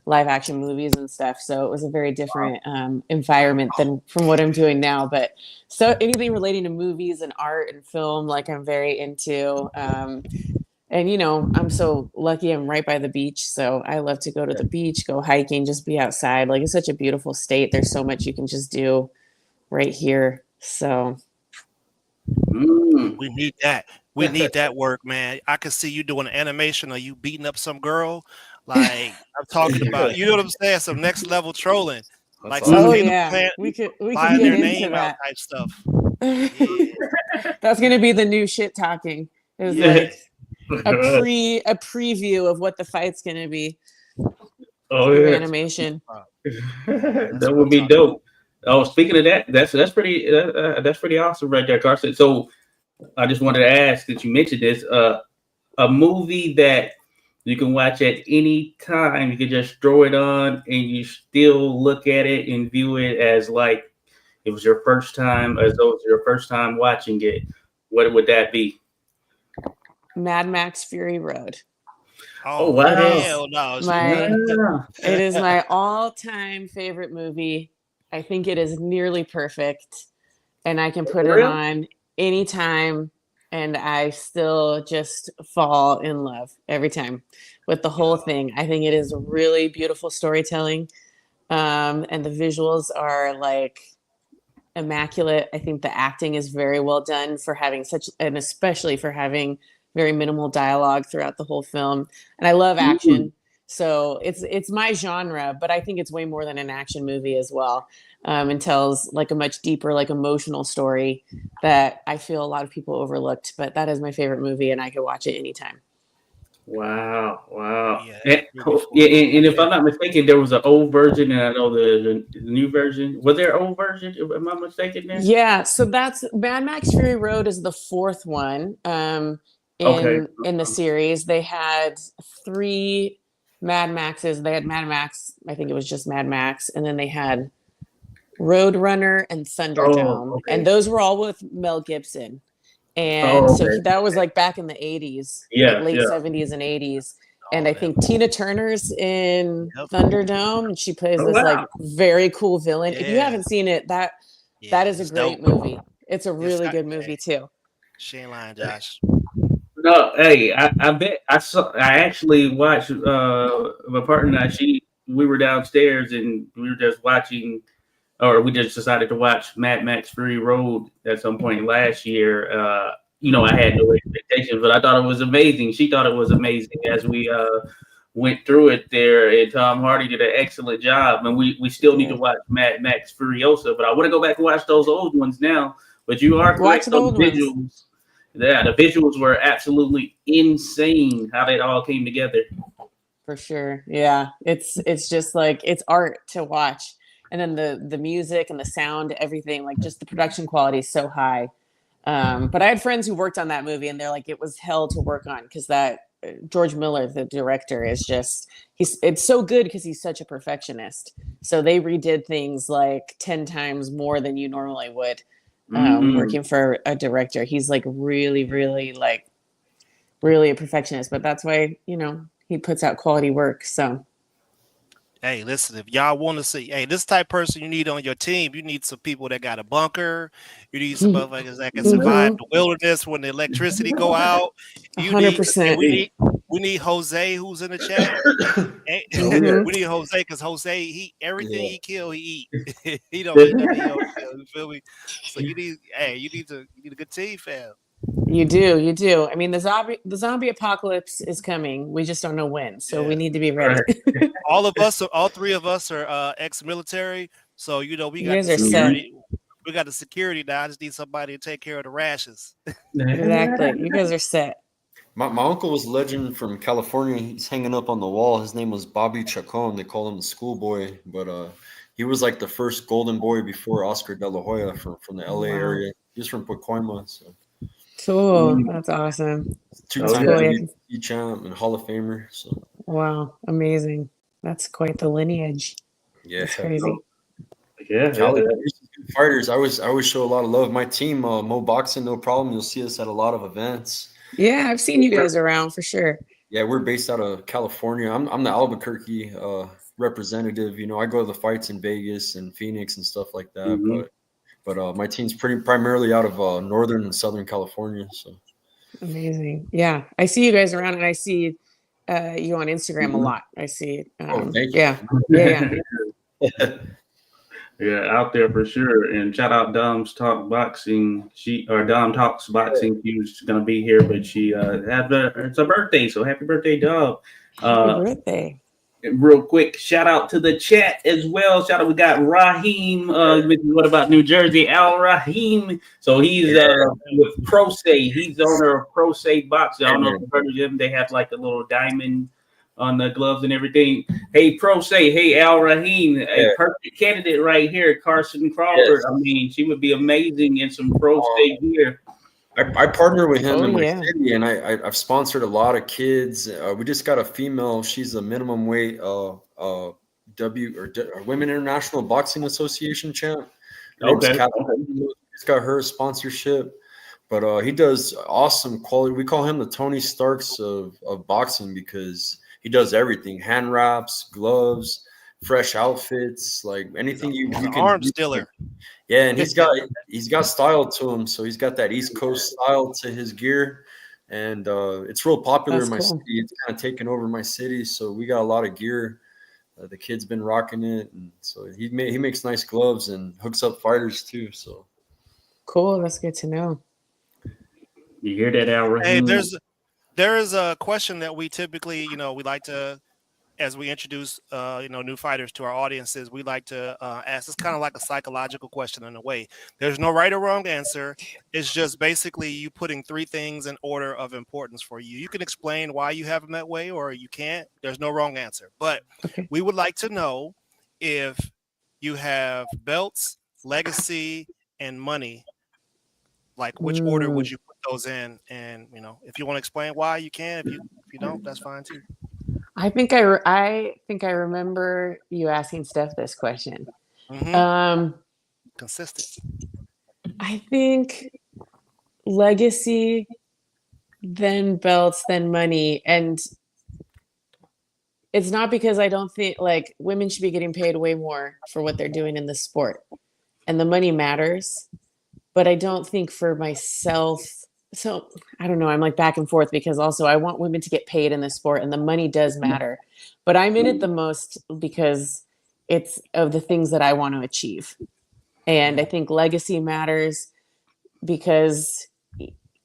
live action movies and stuff. So it was a very different environment than from what I'm doing now. But so anything relating to movies and art and film, like I'm very into. And I'm so lucky I'm right by the beach. So I love to go to the beach, go hiking, just be outside. Like it's such a beautiful state. There's so much you can just do right here. So we need that. We need that work, man. I can see you doing an animation of you beating up some girl. Like I'm talking about, you know what I'm saying? Some next level trolling. Like we could get into that type stuff. That's gonna be the new shit talking. Is like a preview of what the fight's gonna be. Oh yeah, animation. That would be dope. Oh, speaking of that, that's pretty awesome right there, Carson. So I just wanted to ask that you mentioned this. A movie that you can watch at any time. You can just throw it on and you still look at it and view it as like it was your first time, as though it was your first time watching it. What would that be? Mad Max Fury Road. Oh wow! It is my all-time favorite movie. I think it is nearly perfect, and I can put it on anytime, and I still just fall in love every time with the whole thing. I think it is really beautiful storytelling, and the visuals are like immaculate. I think the acting is very well done for having especially for having very minimal dialogue throughout the whole film. And I love action. So it's my genre, but I think it's way more than an action movie as well. And tells like a much deeper, like emotional story that I feel a lot of people overlooked, but that is my favorite movie and I could watch it anytime. Wow. And if I'm not mistaken, there was an old version and I know the new version. Was there an old version? Am I mistaken there? Yeah. So that's Mad Max Fury Road is the fourth one. In the series, they had 3 Mad Maxes. They had Mad Max, I think it was just Mad Max, and then they had Roadrunner and Thunderdome, and those were all with Mel Gibson. And so that was like back in the 80s, late 70s and 80s. And I think Tina Turner's in Thunderdome, and she plays this like very cool villain. If you haven't seen it, that is a great movie. It's a really good movie too. She ain't lying, Josh. No, hey, I bet I actually watched my partner and I, we were downstairs and we were just watching, or we just decided to watch Mad Max Fury Road at some point last year. I had no expectations, but I thought it was amazing. She thought it was amazing as we went through it there, and Tom Hardy did an excellent job. And we still need to watch Mad Max Furiosa, but I want to go back and watch those old ones now. But you are correct, those visuals. Ones. Yeah, the visuals were absolutely insane how they all came together. For sure. Yeah. It's just like it's art to watch. And then the music and the sound, everything, like just the production quality is so high. But I had friends who worked on that movie and they're like, it was hell to work on because that George Miller, the director, is just it's so good because he's such a perfectionist. So they redid things like 10 times more than you normally would. Working for a director, he's like really, really like really a perfectionist, but that's why, he puts out quality work. So. Hey, listen, if y'all want to see, hey, this type of person you need on your team, you need some people that got a bunker. You need some motherfuckers that can survive the wilderness when the electricity go out. You need, 100%. we need Jose, who's in the chat. We need Jose because Jose, everything he kill, he eat. He don't eat nothing he don't kill. You feel me? So you need a good team, fam. You do. I mean, the zombie apocalypse is coming. We just don't know when, so we need to be ready. All three of us are ex-military, so we got the security. We got the security now. I just need somebody to take care of the rashes. Exactly. You guys are set. My uncle was a legend from California. He's hanging up on the wall. His name was Papi Choon. They call him the schoolboy, but he was like the first golden boy before Oscar De La Hoya from the LA area. He's from Pacoima, so. Cool. That's awesome. 2-time WWE champ and Hall of Famer. So. Wow, amazing. That's quite the lineage. Yeah, that's crazy. Yeah. Fighters. I always show a lot of love. My team, Mo Boxing, no problem. You'll see us at a lot of events. Yeah, I've seen you guys around for sure. Yeah, we're based out of California. I'm the Albuquerque representative. I go to the fights in Vegas and Phoenix and stuff like that. But my team's primarily out of northern and southern California. So amazing. Yeah, I see you guys around, and I see you on Instagram a lot. I see. Thank you. Yeah. Yeah, out there for sure. And shout out Dom's Talk Boxing. Dom Talks Boxing. She was gonna be here, but she it's a birthday, so happy birthday, Dom. Happy birthday. Real quick, shout out to the chat as well. Shout out, we got Raheem. What about New Jersey? Al Raheem. So he's with Pro Say. He's the owner of Pro Say Boxing. I don't know if you've heard of them. They have like a little diamond on the gloves and everything. Hey, Pro Say. Hey, Al Raheem. A perfect candidate right here, Carson Crawford. Yes. I mean, she would be amazing in some Pro Say gear. I partner with him in my city, and I've sponsored a lot of kids. We just got a female. She's a minimum weight Women International Boxing Association champ. Okay. He's got her sponsorship, but he does awesome quality. We call him the Tony Starks of boxing because he does everything: hand wraps, gloves, fresh outfits, like anything you can. Arms dealer. Yeah, and he's got style to him, so he's got that East Coast style to his gear, and it's real popular in my city. It's kind of taken over my city, so we got a lot of gear. The kid's been rocking it, and so he makes nice gloves and hooks up fighters too. So cool, that's good to know. You hear that, Al? Hey, there is a question that we typically, we like to. As we introduce, new fighters to our audiences, we like to ask. It's kind of like a psychological question in a way. There's no right or wrong answer. It's just basically you putting three things in order of importance for you. You can explain why you have them that way, or you can't. There's no wrong answer. But we would like to know if you have belts, legacy, and money. Like which order would you put those in? And if you want to explain why, you can. If you don't, that's fine too. I think I remember you asking Steph this question. Consistent. I think legacy, then belts, then money, and it's not because I don't think like women should be getting paid way more for what they're doing in the sport, and the money matters, but I don't think for myself. So I don't know. I'm like back and forth because also I want women to get paid in the sport and the money does matter, but I'm in it the most because it's of the things that I want to achieve. And I think legacy matters because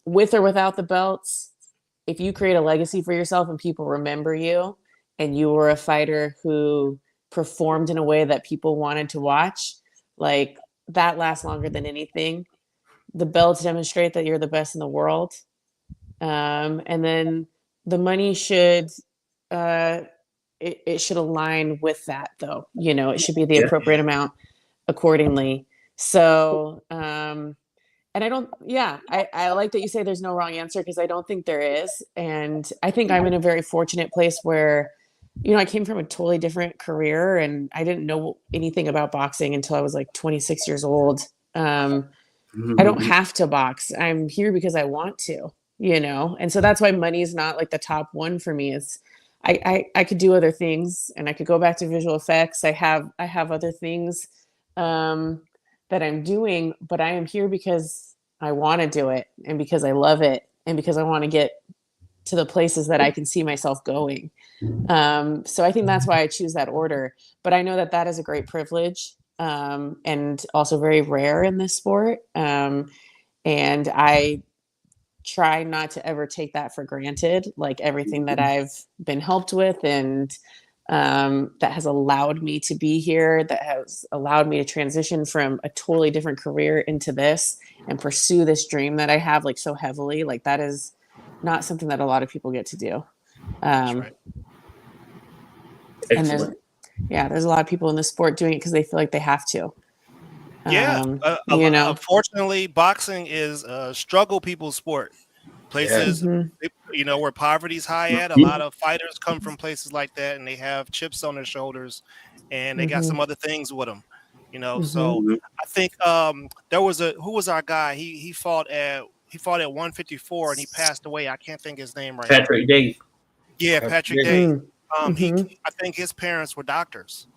with or without the belts, if you create a legacy for yourself and people remember you and you were a fighter who performed in a way that people wanted to watch, like that lasts longer than anything. The belts demonstrate that you're the best in the world. And then the money should, it should align with that though. It should be the appropriate amount accordingly. So, and I like that you say there's no wrong answer because I don't think there is. And I think I'm in a very fortunate place where, I came from a totally different career and I didn't know anything about boxing until I was like 26 years old. I don't have to box. I'm here because I want to. And so that's why money is not like the top one for me. It's I could do other things, and I could go back to visual effects. I have other things that I'm doing, but I am here because I want to do it, and because I love it, and because I want to get to the places that I can see myself going. So I think that's why I choose that order. But I know that that is a great privilege, and also very rare in this sport. And I try not to ever take that for granted, like everything that I've been helped with, and that has allowed me to be here, that has allowed me to transition from a totally different career into this and pursue this dream that I have like so heavily. Like that is not something that a lot of people get to do. That's right. And there's a lot of people in the sport doing it because they feel like they have to. Yeah, unfortunately, boxing is a struggle people's sport. Places, where poverty's high at. A lot of fighters come from places like that, and they have chips on their shoulders, and they got some other things with them. So I think there was who was our guy? He fought at 154, and he passed away. I can't think his name right now. Patrick Day. Yeah, Patrick Day. I think his parents were doctors.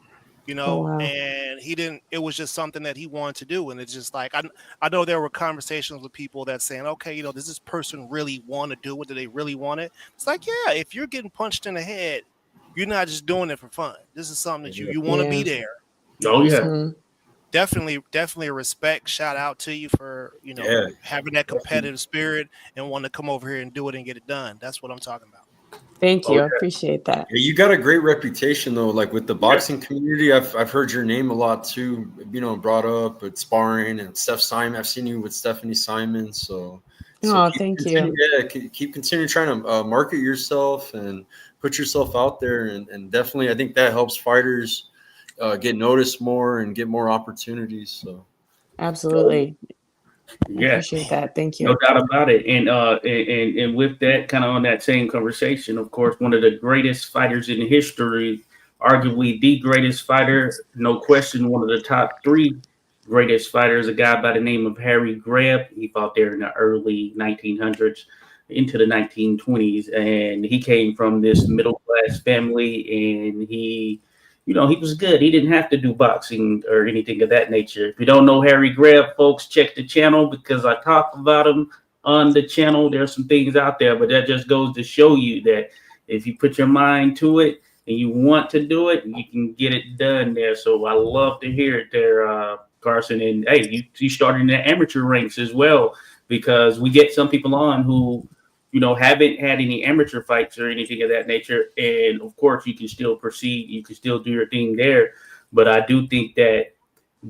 And he didn't, it was just something that he wanted to do. And it's just like, I know there were conversations with people that saying, okay, does this person really want to do it? Do they really want it? It's like, yeah, if you're getting punched in the head, you're not just doing it for fun. This is something that you want to be there. Oh yeah. So definitely a respect. Shout out to you for, having that competitive spirit and wanting to come over here and do it and get it done. That's what I'm talking about. Thank you. I appreciate that. Yeah, you got a great reputation though, like with the boxing community. I've heard your name a lot too, brought up with sparring and Steph Simon. I've seen you with Stephanie Simon. So thank you. Yeah, keep continuing trying to market yourself and put yourself out there. And definitely, I think that helps fighters get noticed more and get more opportunities. So absolutely. Yeah, I appreciate that. Thank you. No doubt about it. And with that, kind of on that same conversation, of course, one of the greatest fighters in history, arguably the greatest fighter, no question, one of the top 3 greatest fighters, a guy by the name of Harry Greb. He fought there in the early 1900s into the 1920s, and he came from this middle class family, and he was good. He didn't have to do boxing or anything of that nature. If you don't know Harry Greb, folks, check the channel because I talk about him on the channel. There's some things out there, but that just goes to show you that if you put your mind to it and you want to do it, you can get it done there. So I love to hear it there, Carson. And hey, you started in the amateur ranks as well, because we get some people on who haven't had any amateur fights or anything of that nature. And of course, you can still proceed. You can still do your thing there. But I do think that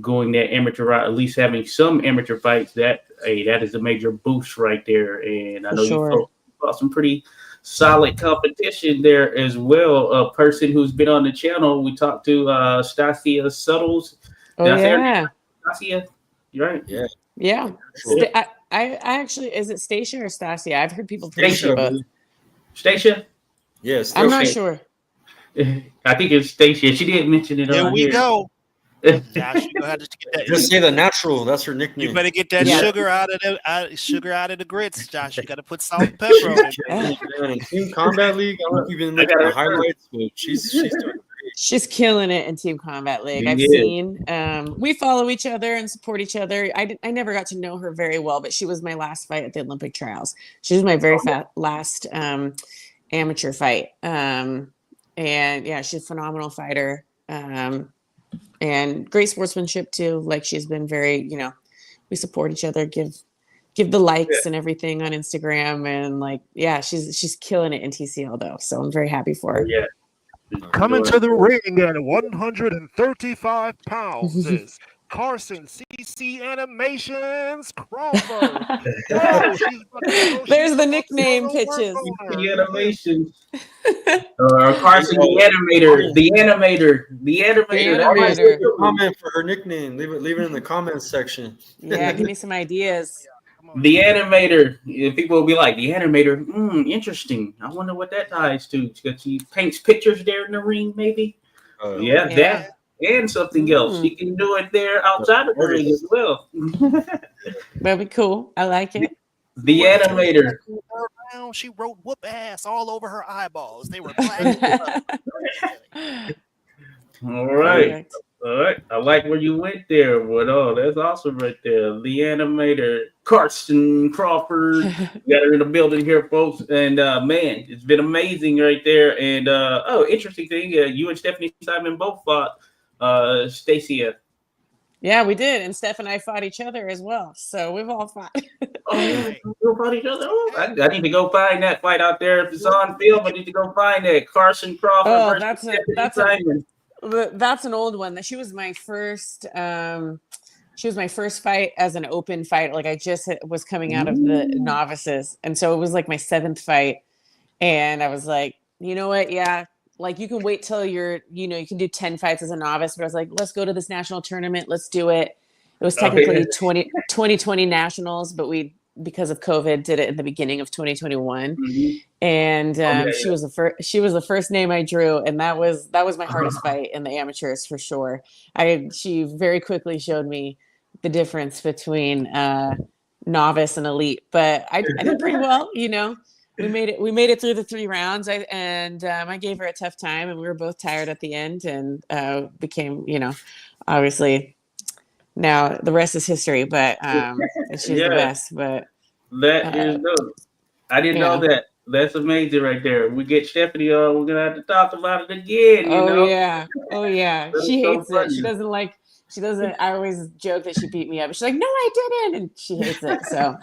going that amateur route, at least having some amateur fights, that is a major boost right there. And I know you fought some pretty solid competition there as well. A person who's been on the channel, we talked to Stasia Suttles. Oh, yeah. Stasia, you right? Yeah. Yeah. Sure. I actually, is it Stacia or Stasia? I've heard people pronounce it both. Stacia? Yes. I'm not sure. I think it's Stacia. She didn't mention it. There we go. Josh, you have to get that. Just say the natural. That's her nickname. You better get that sugar out of the grits, Josh. You got to put salt and pepper on it. In Team Combat League, I don't know if you've been looking at the highlights, but she's doing great. She's killing it in Team Combat League. I've seen. We follow each other and support each other. I never got to know her very well, but she was my last fight at the Olympic trials. She was my very last amateur fight. And yeah, she's a phenomenal fighter. And great sportsmanship too. Like she's been very, we support each other, give the likes and everything on Instagram, and like, yeah, she's killing it in TCL though. So I'm very happy for her. Yeah. Coming to the ring at 135 pounds is Carson CC Animations Crawford. There's the nickname pitches. CC Animations. Carson the animator. Comment for her nickname. Leave it in the comments section. Yeah, give me some ideas. The animator. People will be like, the animator. Interesting. I wonder what that ties to. Because she paints pictures there in the ring, maybe. That and something else. She can do it there outside of the ring as well. That'd be cool. I like it. The animator. She wrote "whoop ass" all over her eyeballs. They were black. All right. Perfect. All right. I like where you went there. But that's awesome right there. The animator, Carson Crawford. We got her in the building here, folks. And man, it's been amazing right there. And interesting thing, you and Stephanie Simon both fought Stacia. Yeah, we did. And Steph and I fought each other as well. So we've all fought. We fought each other. Oh, I need to go find that fight out there. If it's on film, I need to go find that. Carson Crawford versus Stephanie Simon. That's an old one. She was my first. She was my first fight as an open fight. Like I just was coming out of the novices, and so it was like my 7th fight. And I was like, you know what? Yeah, like you can wait till you can do 10 fights as a novice. But I was like, let's go to this national tournament. Let's do it. It was technically 2020 nationals, but because of COVID did it in the beginning of 2021. And she was the first name I drew, and that was my hardest fight in the amateurs for sure. She very quickly showed me the difference between novice and elite, but I did pretty well. We made it through the 3 rounds. I gave her a tough time, and we were both tired at the end, and became obviously. Now the rest is history, but she's the best. But that is dope. I didn't know that. That's amazing right there. We get Stephanie on. We're gonna have to talk about it again. Oh yeah. She hates it. She doesn't like. She doesn't. I always joke that she beat me up. She's like, "No, I didn't," and she hates it. So,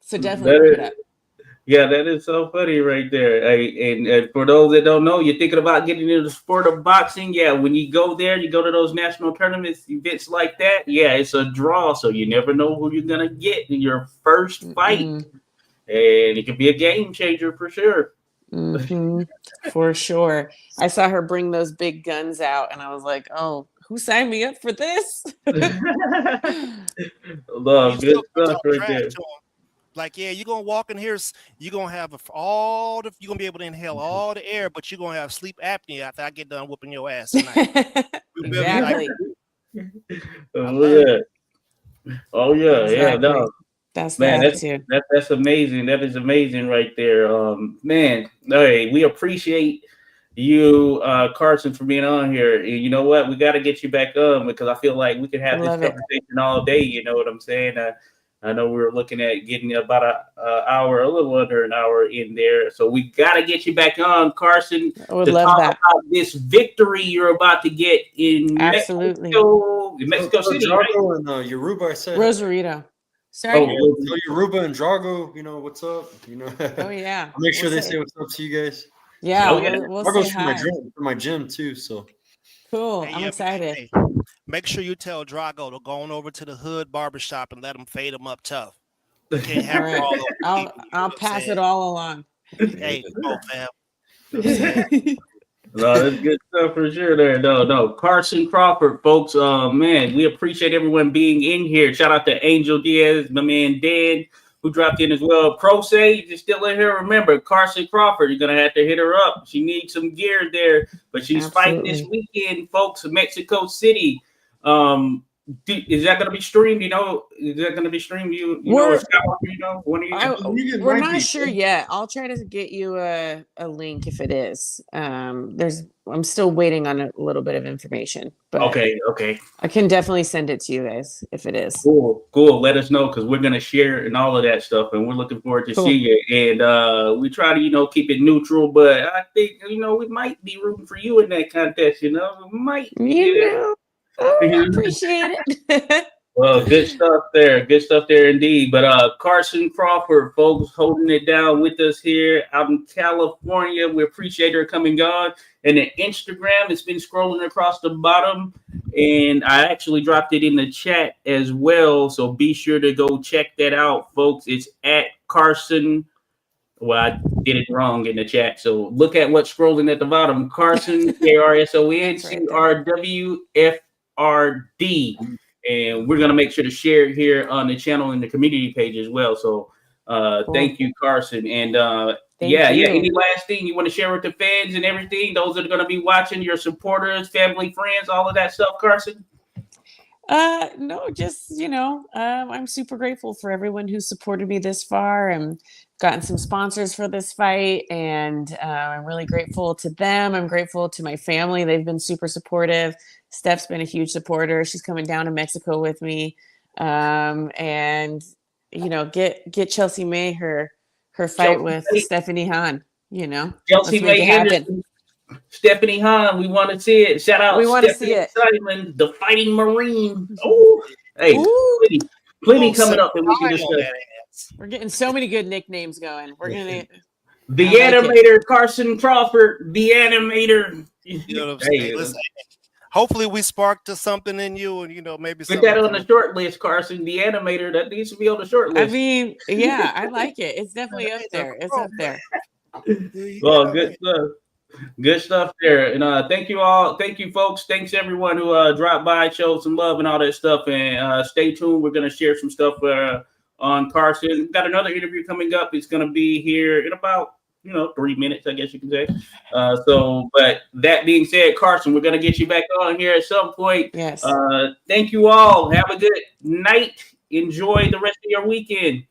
so definitely look it up. Yeah, that is so funny right there. And for those that don't know, you're thinking about getting into the sport of boxing. Yeah, when you go there, you go to those national tournaments, events like that. Yeah, it's a draw, so you never know who you're gonna get in your first fight, and it could be a game changer for sure. For sure. I saw her bring those big guns out, and I was like, "Oh, who signed me up for this?" Love good stuff right there. Like, yeah, you're gonna walk in here, you're gonna have you're gonna be able to inhale all the air, but you're gonna have sleep apnea after I get done whooping your ass tonight. Exactly. Oh yeah, no. That's that's amazing. That is amazing right there. Man, hey, we appreciate you, Carson, for being on here. And you know what? We got to get you back on because I feel like we could have this conversation all day. You know what I'm saying? I know we were looking at getting about a little under an hour in there. So we got to get you back on, Carson, to talk about this victory you're about to get in Mexico City. Drago and Yoruba, I said. Rosarito. Sorry. Yoruba and Drago, what's up? Oh, yeah. I'll make sure they say what's up to you guys. Yeah, we'll say hi. For my gym, too, so. Cool. I'm excited. Hey, make sure you tell Drago to go on over to the hood barbershop and let him fade him up tough. You can't have it all over. I'll pass it all along. Hey, come on, fam. No, that's good stuff for sure there. No. Carson Crawford, folks. Man, we appreciate everyone being in here. Shout out to Angel Diaz, my man Dan, who dropped in as well. Pro Say, you're still in here. Remember, Carson Crawford, you're going to have to hit her up. She needs some gear there, but she's fighting this weekend, folks, in Mexico City. Is that going to be streamed? Is that going to be streamed? We're not sure yet. I'll try to get you a link if it is. I'm still waiting on a little bit of information. But okay. I can definitely send it to you guys if it is. Cool. Let us know because we're going to share and all of that stuff, and we're looking forward to see you. And we try to, keep it neutral, but I think, we might be rooting for you in that contest. We might. I appreciate it. Well, good stuff there indeed. But Carson Crawford, folks, holding it down with us here out in California. We appreciate her coming on. And the Instagram, it's been scrolling across the bottom, and I actually dropped it in the chat as well. So be sure to go check that out, folks. It's at Carson. Well, I did it wrong in the chat. So look at what's scrolling at the bottom. Carson, KarsonCrawford. And we're going to make sure to share it here on the channel and the community page as well. So thank you, Carson. And any last thing you want to share with the fans and everything? Those that are going to be watching, your supporters, family, friends, all of that stuff, Carson? No, just, I'm super grateful for everyone who supported me this far and gotten some sponsors for this fight. And I'm really grateful to them. I'm grateful to my family. They've been super supportive. Steph's been a huge supporter. She's coming down to Mexico with me. And, get Chelsea May her fight with Stephanie Han, Chelsea let's make May it happen. Anderson, Stephanie Han, we want to see it. Shout out, We want to Stephanie see it. Simon, the Fighting Marine. Oh, hey, Ooh. plenty coming up that we can discuss. We're getting so many good nicknames going. We're gonna the animator, Carson Crawford, the animator. You know what I'm saying? Listen, hopefully we sparked to something in you, and maybe put that on the short list, Carson. The animator, that needs to be on the short list. I mean, yeah, I like it. It's definitely up there. It's up there. Well, good stuff. Good stuff there. And thank you all. Thank you, folks. Thanks everyone who dropped by, showed some love and all that stuff. And stay tuned. We're gonna share some stuff on Carson. We've got another interview coming up. It's gonna be here in about 3 minutes, I guess you can say. But that being said, Carson, we're gonna get you back on here at some point. Yes. Thank you all. Have a good night. Enjoy the rest of your weekend.